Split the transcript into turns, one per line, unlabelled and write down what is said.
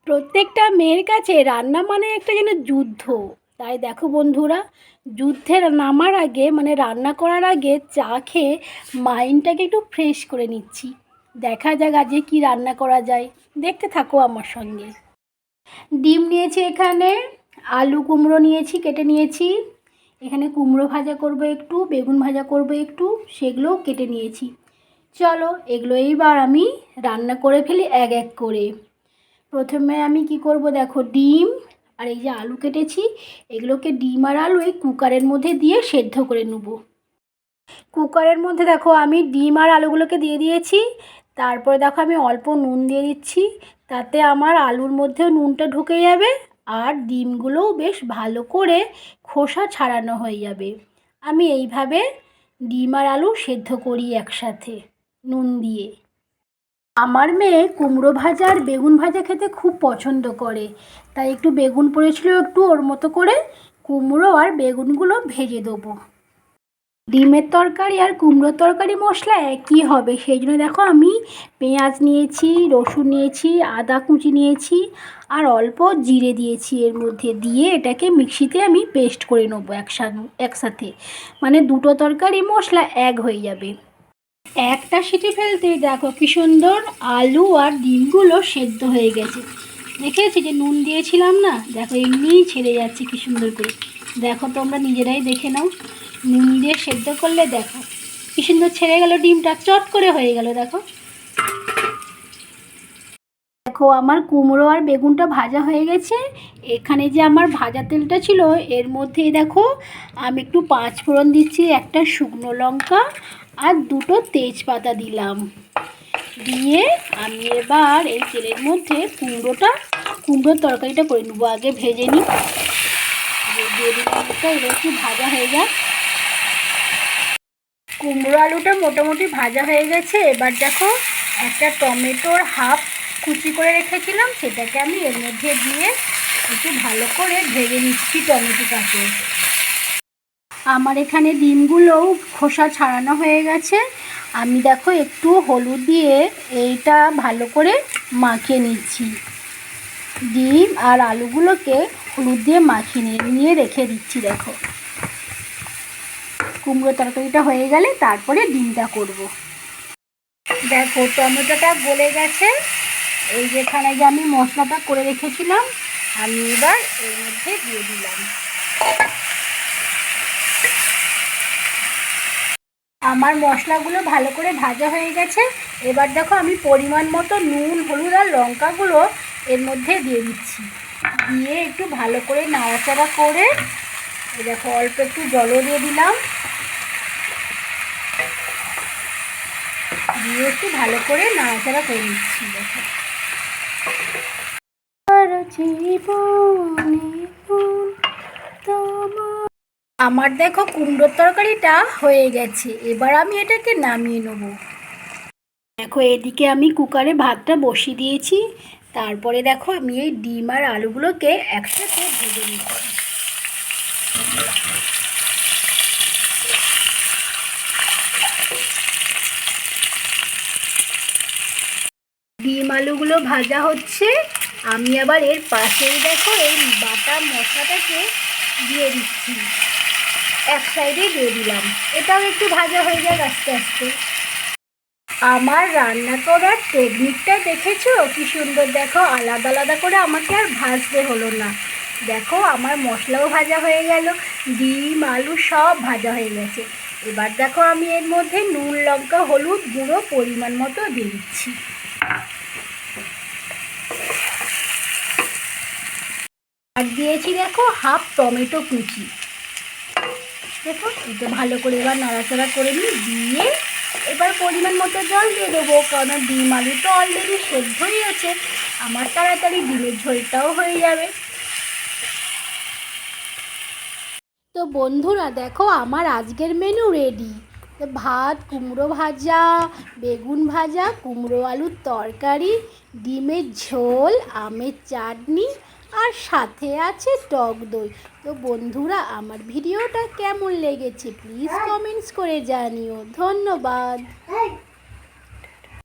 প্রত্যেকটা মেয়ের কাছে রান্না মানে একটা যেন যুদ্ধ। তাই দেখো বন্ধুরা, যুদ্ধের নামার আগে মানে রান্না করার আগে চা খেয়ে মাইন্ডটাকে একটু ফ্রেশ করে নিচ্ছি। দেখা যাক আজকে কী রান্না করা যায়, দেখতে থাকো আমার সঙ্গে। ডিম নিয়েছি, এখানে আলু কুমড়ো নিয়েছি, কেটে নিয়েছি। এখানে কুমড়ো ভাজা করব একটু, বেগুন ভাজা করব একটু, সেগুলোও কেটে নিয়েছি। চলো এগুলো এইবার আমি রান্না করে ফেলি এক এক করে। প্রথমে আমি কি করব দেখো, ডিম আর এই যে আলু কেটেছি, এগুলোকে ডিম আর আলু এই কুকারের মধ্যে দিয়ে সেদ্ধ করে নেব। কুকারের মধ্যে দেখো আমি ডিম আর আলুগুলোকে দিয়ে দিয়েছি। তারপরে দেখো আমি অল্প নুন দিয়ে দিচ্ছি, তাতে আমার আলুর মধ্যেও নুনটা ঢুকে যাবে আর ডিমগুলোও বেশ ভালো করে খোসা ছাড়ানো হয়ে যাবে। আমি এইভাবে ডিম আর আলু সেদ্ধ করি একসাথে নুন দিয়ে। আমার মেয়ে কুমড়ো ভাজা আর বেগুন ভাজা খেতে খুব পছন্দ করে, তাই একটু বেগুন পড়েছিল, একটু ওর মতো করে কুমড়ো আর বেগুনগুলো ভেজে দেবো। ডিমের তরকারি আর কুমড়োর তরকারি মশলা একই হবে, সেই জন্য দেখো আমি পেঁয়াজ নিয়েছি, রসুন নিয়েছি, আদা কুচি নিয়েছি আর অল্প জিরে দিয়েছি, এর মধ্যে দিয়ে এটাকে মিক্সিতে আমি পেস্ট করে নেবো একসাথে, মানে দুটো তরকারি মশলা এক হয়ে যাবে। একটা সিটি ফেলতেই দেখো কি সুন্দর আলু আর ডিমগুলো সেদ্ধ হয়ে গেছে। দেখেছি যে নুন দিয়েছিলাম না, দেখো এমনিই ছেড়ে যাচ্ছে কি সুন্দর করে। দেখো তোমরা নিজেরাই দেখে নাও, নুন দিয়ে সেদ্ধ করলে দেখো কি সুন্দর ছেড়ে গেল, ডিমটা চট করে হয়ে গেল। দেখো দেখো আমার কুমড়ো আর বেগুনটা ভাজা হয়ে গেছে। এখানে যে আমার ভাজা তেলটা ছিল এর মধ্যেই দেখো আমি একটু পাঁচ ফোড়ন দিচ্ছি, একটা শুকনো লঙ্কা আর দুটো তেজপাতা দিলাম। দিয়ে আমি এবার এই তেলের মধ্যে কুমড়োর তরকারিটা করে নেবো, আগে ভেজে নিই। দিয়ে দিলাম এবার একটু ভাজা হয়ে যাক। কুমড়ো আলুটা মোটামুটি ভাজা হয়ে গেছে। এবার দেখো একটা টমেটোর হাফ কুচি করে রেখেছিলাম, সেটাকে আমি এর মধ্যে দিয়ে একটু ভালো করে ভেজে নিচ্ছি টমেটোটাকে। আমার এখানে ডিমগুলোও খোসা ছাড়ানো হয়ে গেছে। আমি দেখো একটু হলুদ দিয়ে এইটা ভালো করে মাখিয়ে নিচ্ছি। ডিম আর আলুগুলোকে হলুদ দিয়ে মাখিয়ে নিয়ে রেখে দিচ্ছি। দেখো কুমড়ো তরকারিটা হয়ে গেলে তারপরে ডিমটা করব। দেখো টমেটোটা গলে গেছে। এই যেখানে যে আমি মশলাটা করে রেখেছিলাম আমি এবার এর মধ্যে দিয়ে দিলাম। আমার মশলাগুলো ভালো করে ভাজা হয়ে গেছে। এবার দেখো আমি পরিমাণ মতো নুন, হলুদ আর লঙ্কাগুলো এর মধ্যে দিয়ে দিচ্ছি। দিয়ে একটু ভালো করে নাড়াচাড়া করে দেখো অল্প একটু জলও দিয়ে দিলাম, দিয়ে একটু ভালো করে নাড়াচাড়া করে নিচ্ছি। দেখো আমার দেখো কুমড়োর তরকারিটা হয়ে গেছে, এবার আমি এটাকে নামিয়ে নেব। দেখো এদিকে আমি কুকারে ভাতটা বসিয়ে দিয়েছি। তারপরে দেখো আমি এই ডিম আর আলুগুলোকে একসাথে ভেজে নিচ্ছি। ডিম আলুগুলো ভাজা হচ্ছে, আমি আবার এর পাশেই দেখো এই বাটা মশলাটাকে দিয়ে দিচ্ছি। এক সাইডে দিয়ে দিলাম, এটাও একটু ভাজা হয়ে যাক আস্তে আস্তে। আমার রান্না করার টেকনিকটা দেখেছো কি সুন্দর, দেখো আলাদা আলাদা করে আমাকে আর ভাজতে হলো না। দেখো আমার মশলাও ভাজা হয়ে গেল, ডিম আলু সব ভাজা হয়ে গেছে। এবার দেখো আমি এর মধ্যে নুন, লঙ্কা, হলুদ গুঁড়ো পরিমাণ মতো দিয়ে দিচ্ছি। আর দিয়েছি দেখো হাফ টমেটো কুচি। দেখো এটা ভালো করে এবার নাড়াচাড়া করে নিই, দিয়ে এবার পরিমাণ মতো জল দিয়ে দেবো, কারণ ডিম আলু তো অলরেডি সেদ্ধই আছে, আমার তাড়াতাড়ি ডিমের ঝোলটাও হয়ে যাবে। তো বন্ধুরা দেখো আমার আজকের মেনু রেডি। ভাত, কুমড়ো ভাজা, বেগুন ভাজা, কুমড়ো আলুর তরকারি, ডিমের ঝোল, আমের চাটনি আর সাথে আছে টক দই। তো বন্ধুরা আমার ভিডিওটা কেমন লেগেছে প্লিজ কমেন্টস করে জানিও। ধন্যবাদ।